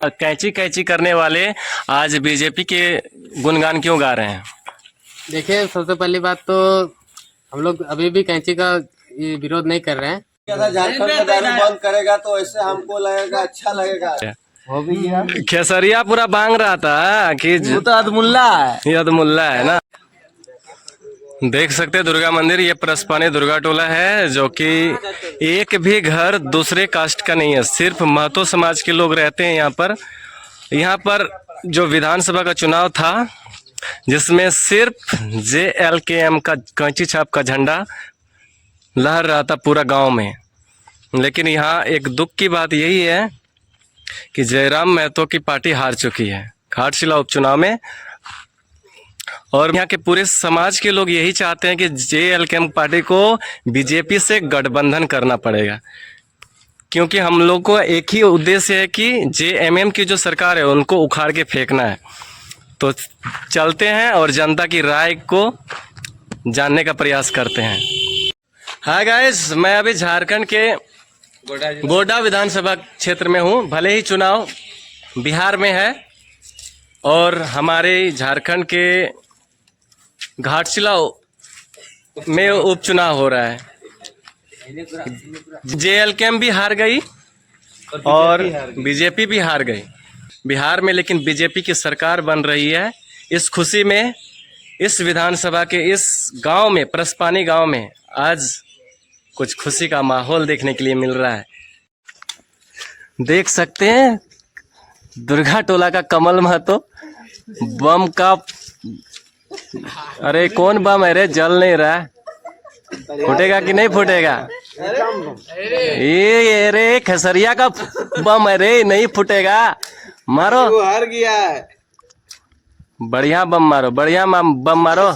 कैंची कैंची करने वाले आज बीजेपी के गुणगान क्यों गा रहे हैं? देखिए, सबसे पहली बात तो हम लोग अभी भी कैंची का ये विरोध नहीं कर रहे हैं। झारखंड में दारू बंद करेगा तो ऐसे हमको लगेगा, अच्छा लगेगा। हो भी गया। खेसरिया पूरा बांग रहा था कि वो तो अदमुल्ला है। ये अदमुल्ला है ना। देख सकते हैं दुर्गा मंदिर, ये परसपानी दुर्गा टोला है, जो कि एक भी घर दूसरे कास्ट का नहीं है, सिर्फ महतो समाज के लोग रहते हैं यहाँ पर। यहाँ पर जो विधानसभा का चुनाव था, जिसमें सिर्फ JLKM का कैंची छाप का झंडा लहर रहा था पूरा गांव में। लेकिन यहाँ एक दुख की बात यही है कि जयराम महतो की पार्टी हार चुकी है घाटशिला उपचुनाव में, और यहाँ के पूरे समाज के लोग यही चाहते हैं कि JLKM पार्टी को बीजेपी से गठबंधन करना पड़ेगा, क्योंकि हम लोग को एक ही उद्देश्य है कि JMM की जो सरकार है उनको उखाड़ के फेंकना है। तो चलते हैं और जनता की राय को जानने का प्रयास करते हैं। हाय गाइस, मैं अभी झारखंड के गोड्डा विधानसभा क्षेत्र में हूँ। भले ही चुनाव बिहार में है और हमारे झारखंड के घाटशिला में उपचुनाव हो रहा है। JLKM भी हार गई और बीजेपी भी हार गई बिहार में, लेकिन बीजेपी की सरकार बन रही है। इस खुशी में इस विधानसभा के इस गांव में, परसपानी गांव में, आज कुछ खुशी का माहौल देखने के लिए मिल रहा है। देख सकते हैं दुर्गा टोला का कमल महतो बम का, अरे कौन बम है रे, जल नहीं रहा, फूटेगा कि नहीं फूटेगा? ये रे खेसरिया का बम है रे, नहीं फूटेगा, मारो। हार गया है। बढ़िया बम मारो, बढ़िया बम मारो।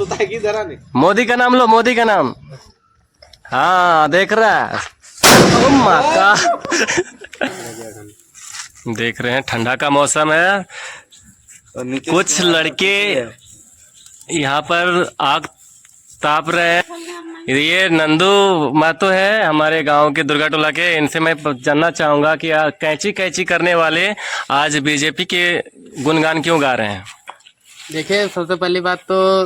मोदी का नाम लो, मोदी का नाम। हाँ देख रहा है, माता देख रहे हैं, ठंडा का मौसम है। कुछ लड़के यहाँ पर आग ताप रहे हैं। ये नंदू महतो है हमारे गांव के दुर्गा टोला के। इनसे मैं जानना चाहूंगा कि कैंची कैंची करने वाले आज बीजेपी के गुणगान क्यों गा रहे हैं? देखिए, सबसे पहली बात तो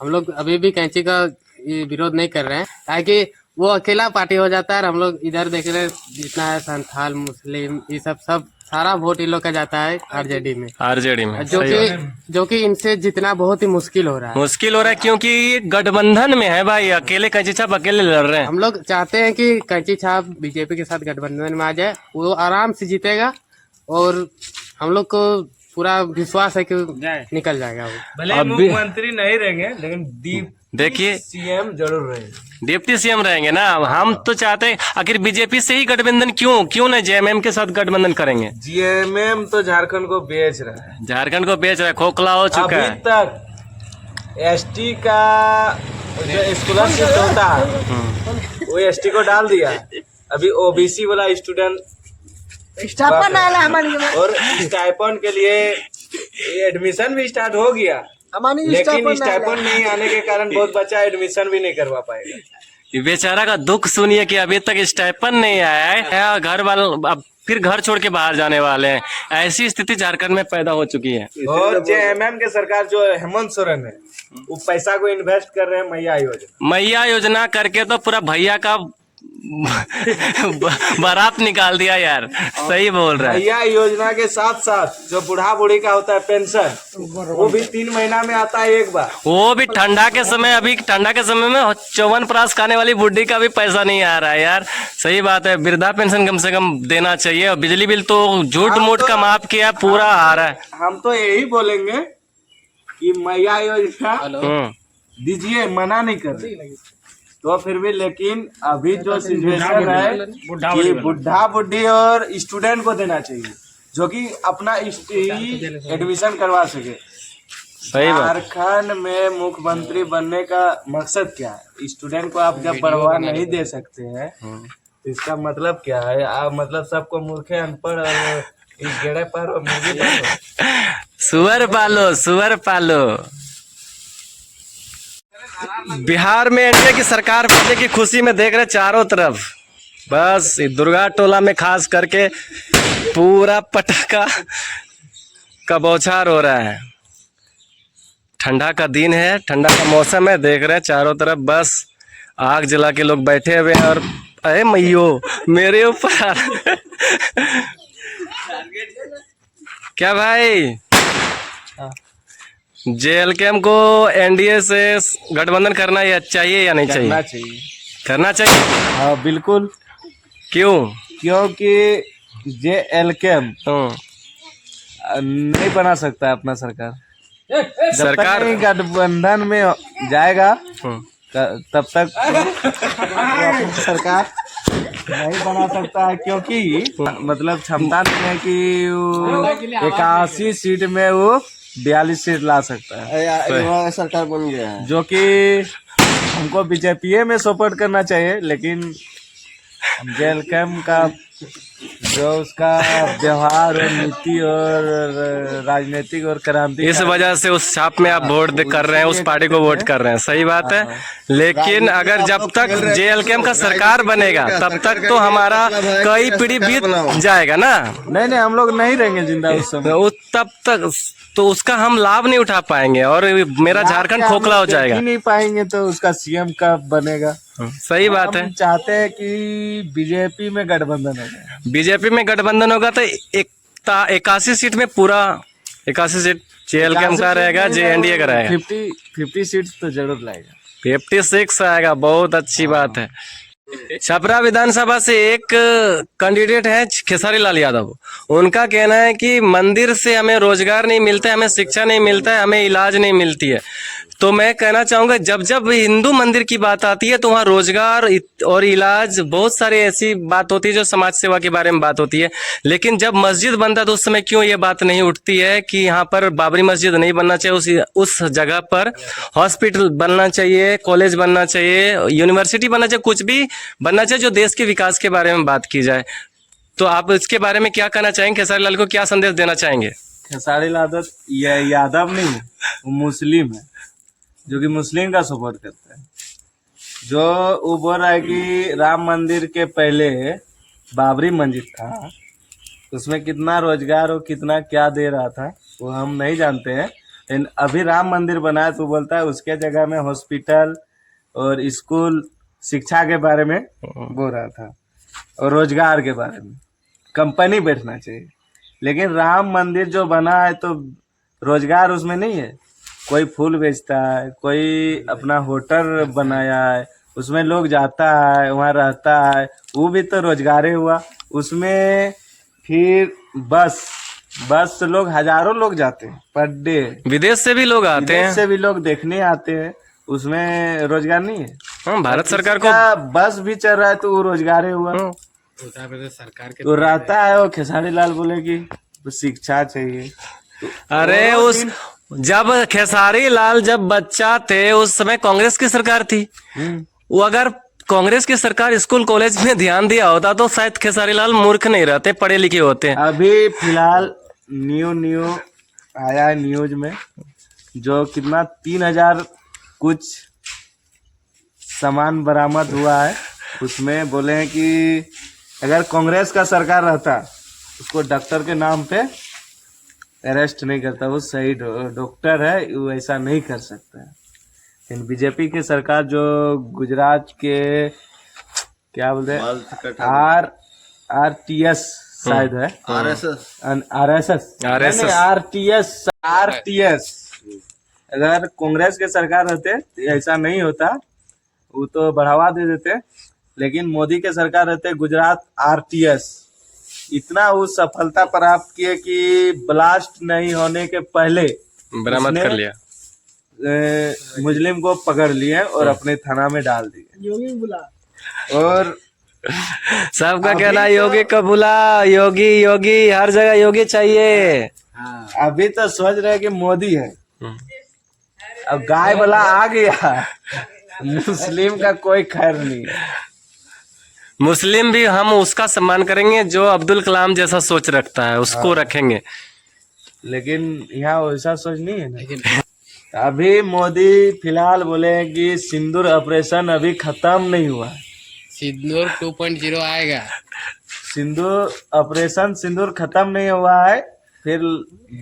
हम लोग अभी भी कैंची का ये विरोध नहीं कर रहे हैं, ताकि वो अकेला पार्टी हो जाता है। हम लोग इधर देख रहे हैं, जितना है संथाल, मुस्लिम, ये सब सारा वोट इन लोग का जाता है RJD में, जो कि इनसे जितना बहुत ही मुश्किल हो रहा है। क्योंकि ये गठबंधन में है भाई, अकेले कैंची छाप अकेले लड़ रहे हैं। हम लोग चाहते हैं कि कैंची छाप बीजेपी के साथ गठबंधन में आ जाए, वो आराम से जीतेगा और हम लोग को पूरा विश्वास है कि निकल जाएगा वो। भले मुख्यमंत्री नहीं रहेंगे, लेकिन देखिए CM जरूर रहेंगे, डिप्टी CM रहेंगे ना। हम तो चाहते हैं आखिर बीजेपी से ही गठबंधन क्यों ना JMM के साथ गठबंधन करेंगे? JMM तो झारखंड को बेच रहा है, खोखला हो चुका है। अभी तक ST का जो स्कॉलरशिप होता है वो ST को डाल दिया। अभी OBC वाला स्टूडेंट और स्टाइपेंड के लिए एडमिशन भी स्टार्ट हो गया, लेकिन स्टाइपेंड नहीं आने के कारण बहुत बच्चा एडमिशन भी नहीं करवा पाएगा। ये बेचारा का दुख सुनिए कि अभी तक स्टाइपेंड नहीं आया है, घर वाले अब फिर घर छोड़ के बाहर जाने वाले हैं। ऐसी स्थिति झारखंड में पैदा हो चुकी है। और JMM के सरकार जो हेमंत सोरेन है, वो पैसा को इन्वेस्ट कर रहे हैं मैया योजना करके, तो पूरा भैया का बारात निकाल दिया यार। सही बोल रहा है। भैया योजना के साथ साथ जो बूढ़ा बूढ़ी का होता है पेंशन, वो भी 3 महीना में आता है एक बार। वो भी ठंडा के समय, अभी ठंडा के समय में 54 खाने वाली बुढ़ी का भी पैसा नहीं आ रहा है यार। सही बात है, वृद्धा पेंशन कम से कम देना चाहिए। और बिजली बिल तो झूठ मूठ का माफ किया, पूरा आ रहा है। हम तो यही बोलेंगे कि मैया योजना दीजिए, मना नहीं कर रहे तो फिर भी, लेकिन अभी जो सिचुएशन है कि बुढ़ा बुढ़ी और स्टूडेंट को देना चाहिए, जो कि अपना एडमिशन करवा सके। झारखंड में मुख्यमंत्री बनने का मकसद क्या है? स्टूडेंट को आप जब बढ़वा नहीं दे सकते हैं तो इसका मतलब क्या है? आप मतलब सबको मूर्खे, अनपढ़ और इस गेड़े पर और मुर्गी पालो, सुअर पालो। बिहार में एनडीए की सरकार बनने की खुशी में देख रहे चारों तरफ बस दुर्गा टोला में खास करके पूरा पटाखा का बौछार हो रहा है। ठंडा का दिन है, ठंडा का मौसम है, देख रहे हैं चारों तरफ बस आग जला के लोग बैठे हुए हैं। और अरे मैयो मेरे ऊपर आ रहा है। क्या भाई, जेएलके को एनडीए से गठबंधन करना ये चाहिए या नहीं चाहिए? करना चाहिए। करना चाहिए। हाँ बिल्कुल। क्यों? क्योंकि JLK नहीं बना सकता अपना सरकार। जब सरकार तक नहीं गठबंधन में जाएगा तब तक सरकार नहीं बना सकता है, क्योंकि मतलब क्षमता नहीं है कि वो 81 सीट में वो 42 सीट ला सकता है। सरकार बन गया है, जो कि हमको बीजेपी में सपोर्ट करना चाहिए, लेकिन JLK का जो उसका व्यवहार और नीति और राजनीतिक और क्रांति, इस वजह से उस छाप में आप वोट कर रहे हैं, उस पार्टी को वोट कर रहे हैं, सही बात है। लेकिन अगर जब तक JLK का सरकार बनेगा तब तक तो हमारा कई पीढ़ी बीत जाएगा ना। नहीं हम लोग नहीं रहेंगे जिंदा उस समय। तो तब तक तो उसका हम लाभ नहीं उठा पाएंगे और मेरा झारखंड खोखला हो जाएगा। नहीं पाएंगे तो उसका CM कब बनेगा? सही बात है। हम चाहते हैं कि बीजेपी में गठबंधन हो जाए। बीजेपी में गठबंधन होगा तो 81 सीट में पूरा 81 सीट JLK का रहेगा, JNDA का रहेगा। 50 सीट तो जरूर लाएगा। 56 आएगा, बहुत अच्छी बात है। छपरा विधानसभा से एक कैंडिडेट है खेसारी लाल यादव। उनका कहना है कि मंदिर से हमें रोजगार नहीं मिलता है, हमें शिक्षा नहीं मिलता है, हमें इलाज नहीं मिलती है। तो मैं कहना चाहूँगा जब जब हिंदू मंदिर की बात आती है तो वहाँ रोजगार और इलाज बहुत सारी ऐसी बात होती है जो समाज सेवा के बारे में बात होती है। लेकिन जब मस्जिद बनता है तो उस समय क्यों ये बात नहीं उठती है कि यहाँ पर बाबरी मस्जिद नहीं बनना चाहिए, उस जगह पर हॉस्पिटल बनना चाहिए, कॉलेज बनना चाहिए, यूनिवर्सिटी बनना चाहिए, कुछ भी बनना चाहिए जो देश के विकास के बारे में बात की जाए। तो आप इसके बारे में क्या कहना चाहेंगे? खेसारी लाल को क्या संदेश देना चाहेंगे? खेसारी लाल यादव नहीं है, वो मुस्लिम है, जो कि मुस्लिम का सपोर्ट करता है। जो वो बोल रहा है कि राम मंदिर के पहले बाबरी मस्जिद था, उसमें कितना रोजगार और कितना क्या दे रहा था वो हम नहीं जानते हैं। लेकिन अभी राम मंदिर बना है तो बोलता है उसके जगह में हॉस्पिटल और स्कूल, शिक्षा के बारे में बोल रहा था और रोजगार के बारे में, कंपनी बैठना चाहिए। लेकिन राम मंदिर जो बना है तो रोजगार उसमें नहीं है। कोई फूल बेचता है, कोई अपना होटल बनाया है, उसमें लोग जाता है, वहाँ रहता है, वो भी तो रोजगार हुआ। उसमें फिर बस लोग हजारों लोग जाते हैं पर डे, विदेश से भी लोग आते हैं, विदेश से भी लोग देखने आते हैं, उसमें रोजगार नहीं है। हाँ, भारत सरकार को बस भी चल रहा है तो वो रोजगार हुआ। उत्तर प्रदेश सरकार के तो रहता है वो खेसारी लाल बोले कि शिक्षा चाहिए। अरे उस जब खेसारी लाल जब बच्चा थे उस समय कांग्रेस की सरकार थी। वो अगर कांग्रेस की सरकार स्कूल कॉलेज में ध्यान दिया होता तो शायद खेसारी लाल मूर्ख नहीं रहते, पढ़े लिखे होते। अभी फिलहाल न्यू आया है न्यूज में, जो कितना 3000 कुछ सामान बरामद हुआ है। उसमें बोले हैं कि अगर कांग्रेस का सरकार रहता उसको डॉक्टर के नाम पे अरेस्ट नहीं करता, वो सही डॉक्टर है, वो ऐसा नहीं कर सकता है। लेकिन बीजेपी की सरकार जो गुजरात के क्या बोलते हैं RTS शायद है, RTS अगर कांग्रेस के सरकार रहते तो ऐसा नहीं होता, वो तो बढ़ावा दे देते। लेकिन मोदी के सरकार रहते गुजरात RTS इतना वो सफलता प्राप्त किए कि ब्लास्ट नहीं होने के पहले बरामद कर लिया, मुस्लिम को पकड़ लिए और अपने थाना में डाल दिए। योगी बुला और सबका कहना योगी को बुला, योगी हर जगह योगी चाहिए। अभी तो सोच रहे कि मोदी है, अब गाय वाला आ गया, मुस्लिम का कोई खैर नहीं है। मुस्लिम भी हम उसका सम्मान करेंगे जो अब्दुल कलाम जैसा सोच रखता है, उसको रखेंगे। लेकिन यहाँ वैसा सोच नहीं है ना। अभी मोदी फिलहाल बोले कि सिंदूर ऑपरेशन अभी खत्म नहीं हुआ है, सिंदूर 2.0 आएगा। सिंदूर ऑपरेशन सिंदूर खत्म नहीं हुआ है। फिर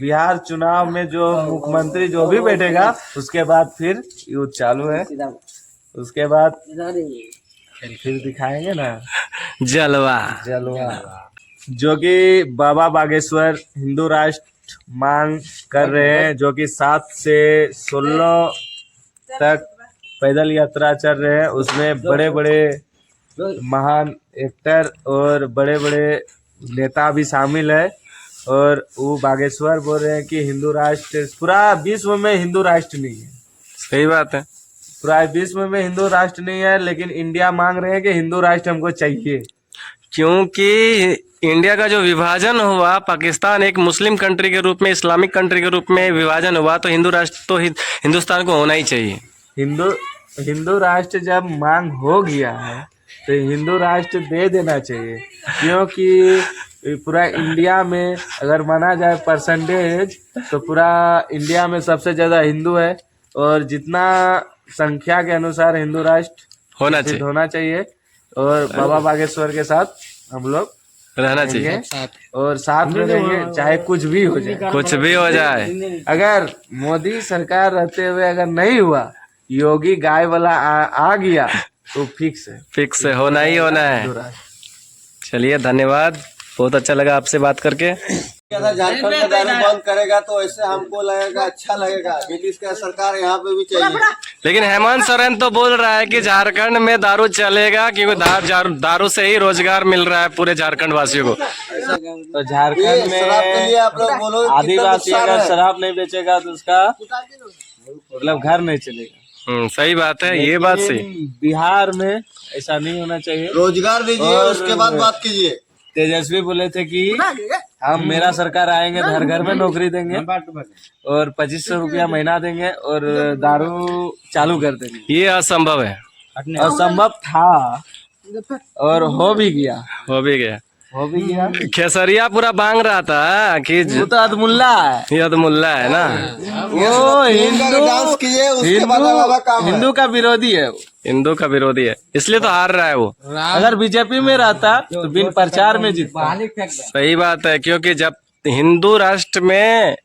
बिहार चुनाव में जो मुख्यमंत्री जो भी बैठेगा उसके बाद फिर युद्ध चालू है। उसके बाद फिर दिखाएंगे ना जलवा। जलवा। जो कि बाबा बागेश्वर हिंदू राष्ट्र मांग कर रहे हैं, जो कि 7 से 16 तक पैदल यात्रा चल रहे हैं। उसमें बड़े बड़े महान एक्टर और बड़े बड़े नेता भी शामिल है। और वो बागेश्वर बोल रहे हैं कि हिंदू राष्ट्र पूरा विश्व में हिंदू राष्ट्र नहीं है। सही बात है। पूरा विश्व में हिंदू राष्ट्र नहीं है, लेकिन इंडिया मांग रहे हैं कि हिंदू राष्ट्र हमको चाहिए। क्योंकि इंडिया का जो विभाजन हुआ, पाकिस्तान एक मुस्लिम कंट्री के रूप में, इस्लामिक कंट्री के रूप में विभाजन हुआ, तो हिंदू राष्ट्र तो हिंदुस्तान को होना ही चाहिए। हिंदू राष्ट्र जब मांग हो गया है तो हिंदू राष्ट्र दे देना चाहिए। क्योंकि पूरा इंडिया में अगर माना जाए परसेंटेज तो पूरा इंडिया में सबसे ज्यादा हिंदू है। और जितना संख्या के अनुसार हिंदू राष्ट्र होना चाहिए। और बाबा बागेश्वर के साथ हम लोग रहना चाहिए और साथ में रहेंगे, चाहे कुछ भी हो जाए। कुछ भी हो जाए। अगर मोदी सरकार रहते हुए अगर नहीं हुआ, योगी गाय वाला आ गया तो फिक्स है होना ही होना है। चलिए, धन्यवाद, बहुत अच्छा लगा आपसे बात करके। झारखंड में दारू बंद करेगा तो ऐसे हमको लगेगा अच्छा लगेगा, ब्रिटिश का सरकार यहाँ पे भी चाहिए। लेकिन हेमंत सोरेन तो बोल रहा है कि झारखंड में दारू चलेगा, क्योंकि दारू से ही रोजगार मिल रहा है पूरे झारखंड वासियों को। तो झारखंड शराब के लिए आप लोग बोलो में आदिवासी अगर शराब नहीं बेचेगा तो उसका मतलब घर नहीं चलेगा। सही बात है, ये बात सही। बिहार में ऐसा नहीं होना चाहिए। रोजगार दीजिए, उसके बाद बात कीजिए। तेजस्वी बोले थे कि हम मेरा सरकार आएंगे तो हर घर में नौकरी देंगे और 2500 रुपया महीना देंगे और दारू चालू कर देंगे। ये असंभव है। असंभव था और हो भी गया। खेसरिया पूरा बांग रहा था कि वो तो अदमुल्ला है। ये अदमुल्ला है ना, वो डांस कीजिए, उसके बाद अलावा काम है। हिंदू का विरोधी है। वो हिंदू का विरोधी है, इसलिए तो हार रहा है वो। अगर बीजेपी में रहता तो बिन प्रचार में जीतता। सही बात है, क्योंकि जब हिंदू राष्ट्र में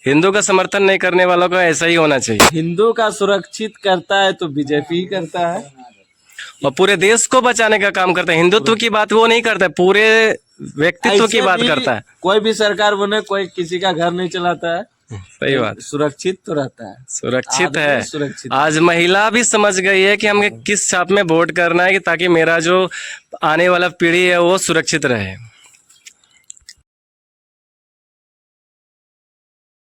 हिंदू का समर्थन नहीं करने वालों को ऐसा ही होना चाहिए। हिंदू का सुरक्षित करता है तो बीजेपी ही करता है और पूरे देश को बचाने का काम करता है। हिंदुत्व की बात वो नहीं करता है, पूरे व्यक्तित्व की बात करता है। कोई भी सरकार बने, कोई किसी का घर नहीं चलाता है। सही बात। सुरक्षित तो रहता है। सुरक्षित है। सुरक्षित। आज महिला भी समझ गई है कि हमें किस छाप में वोट करना है, कि ताकि मेरा जो आने वाला पीढ़ी है वो सुरक्षित रहे।